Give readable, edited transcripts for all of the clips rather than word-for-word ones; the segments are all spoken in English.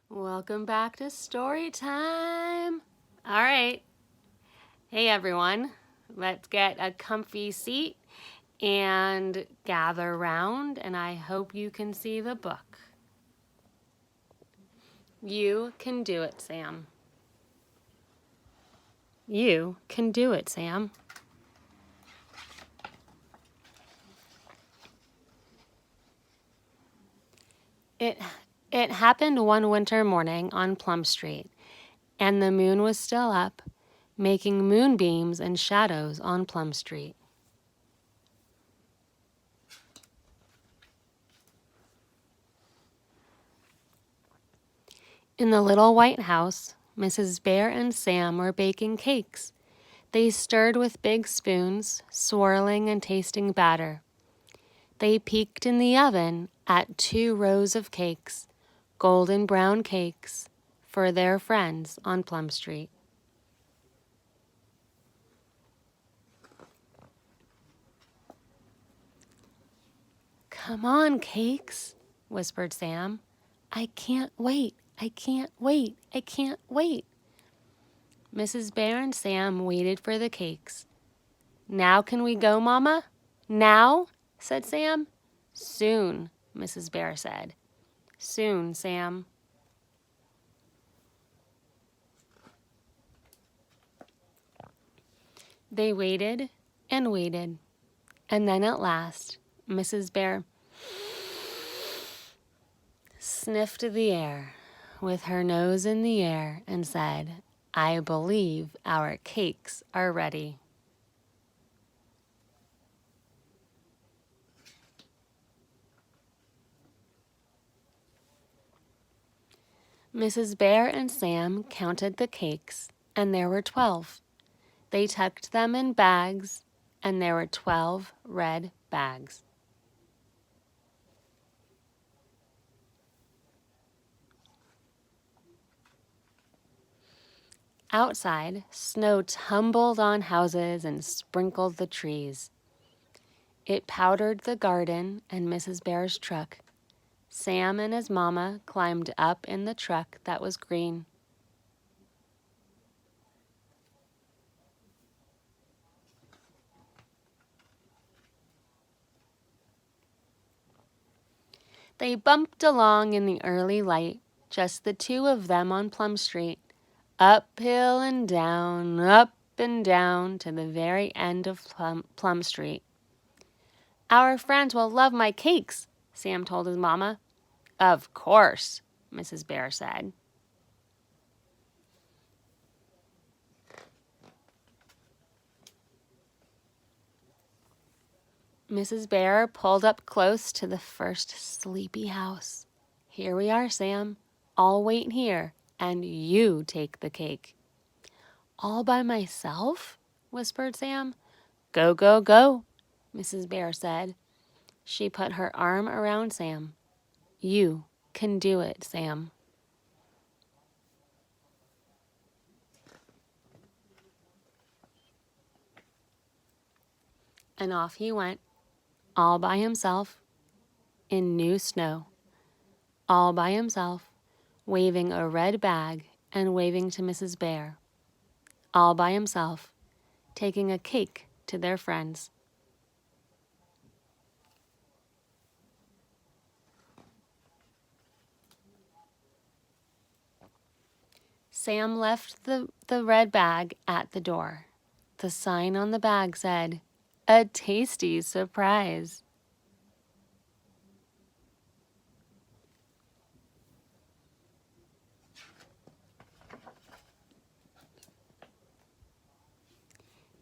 Welcome back to story time. All right. Hey, everyone. Let's get a comfy seat and gather around, and I hope you can see the book. You can do it, Sam. You can do it, Sam. It happened one winter morning on Plum Street, and the moon was still up, making moonbeams and shadows on Plum Street. In the little white house, Mrs. Bear and Sam were baking cakes. They stirred with big spoons, swirling and tasting batter. They peeked in the oven at 2 rows of cakes, golden brown cakes, for their friends on Plum Street. "Come on, cakes," whispered Sam. "I can't wait, I can't wait, I can't wait." Mrs. Bear and Sam waited for the cakes. "Now can we go, Mama?" "Now?" said Sam. "Soon," Mrs. Bear said. "Soon, Sam." They waited and waited, and then at last, Mrs. Bear sniffed the air with her nose in the air and said, "I believe our cakes are ready." Mrs. Bear and Sam counted the cakes, and there were 12. They tucked them in bags, and there were 12 red bags. Outside, snow tumbled on houses and sprinkled the trees. It powdered the garden and Mrs. Bear's truck. Sam and his mama climbed up in the truck that was green. They bumped along in the early light, just the 2 of them on Plum Street, uphill and down to the very end of Plum Street. "Our friends will love my cakes," Sam told his mama. "Of course," Mrs. Bear said. Mrs. Bear pulled up close to the first sleepy house. "Here we are, Sam. I'll wait here, and you take the cake." "All by myself?" whispered Sam. "Go, go, go," Mrs. Bear said. She put her arm around Sam. "You can do it, Sam." And off he went, all by himself, in new snow. All by himself, waving a red bag and waving to Mrs. Bear. All by himself, taking a cake to their friends. Sam left the red bag at the door. The sign on the bag said, "A tasty surprise."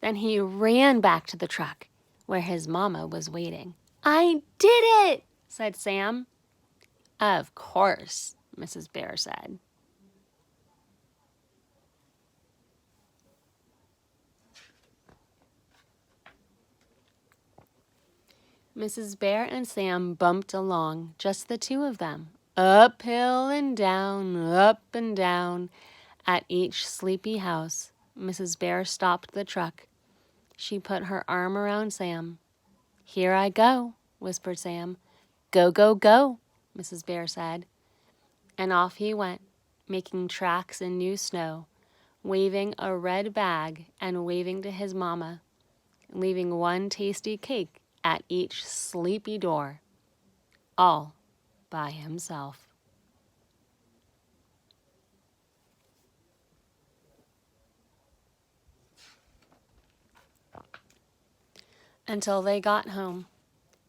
Then he ran back to the truck where his mama was waiting. "I did it," said Sam. "Of course," Mrs. Bear said. Mrs. Bear and Sam bumped along, just the 2 of them, uphill and down, up and down. At each sleepy house, Mrs. Bear stopped the truck. She put her arm around Sam. "Here I go," whispered Sam. "Go, go, go," Mrs. Bear said. And off he went, making tracks in new snow, waving a red bag and waving to his mama, leaving one tasty cake at each sleepy door, all by himself. Until they got home.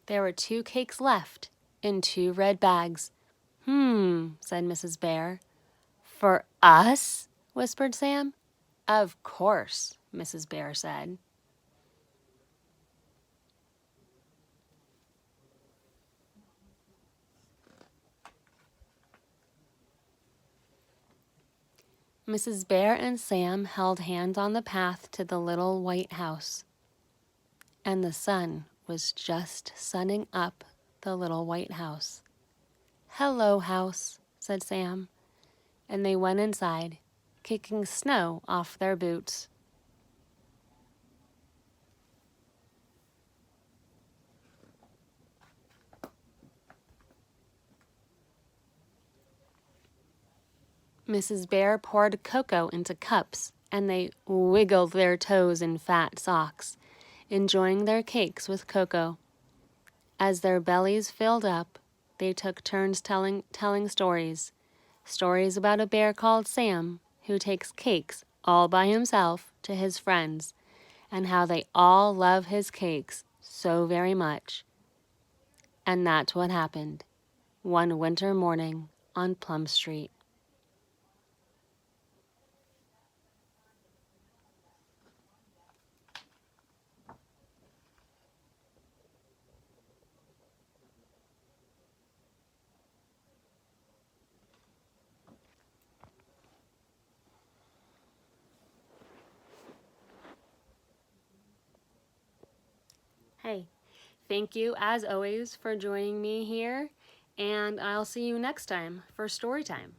There were 2 cakes left in 2 red bags. Said Mrs. Bear. For us? Whispered Sam. Of course, Mrs. Bear said. Mrs. Bear and Sam held hands on the path to the little white house, and the sun was just sunning up the little white house. Hello, house, said Sam, and they went inside, kicking snow off their boots. Mrs. Bear poured cocoa into cups, and they wiggled their toes in fat socks, enjoying their cakes with cocoa. As their bellies filled up, they took turns telling stories. Stories about a bear called Sam, who takes cakes all by himself to his friends, and how they all love his cakes so very much. And that's what happened one winter morning on Plum Street. Hey, thank you as always for joining me here, and I'll see you next time for story time.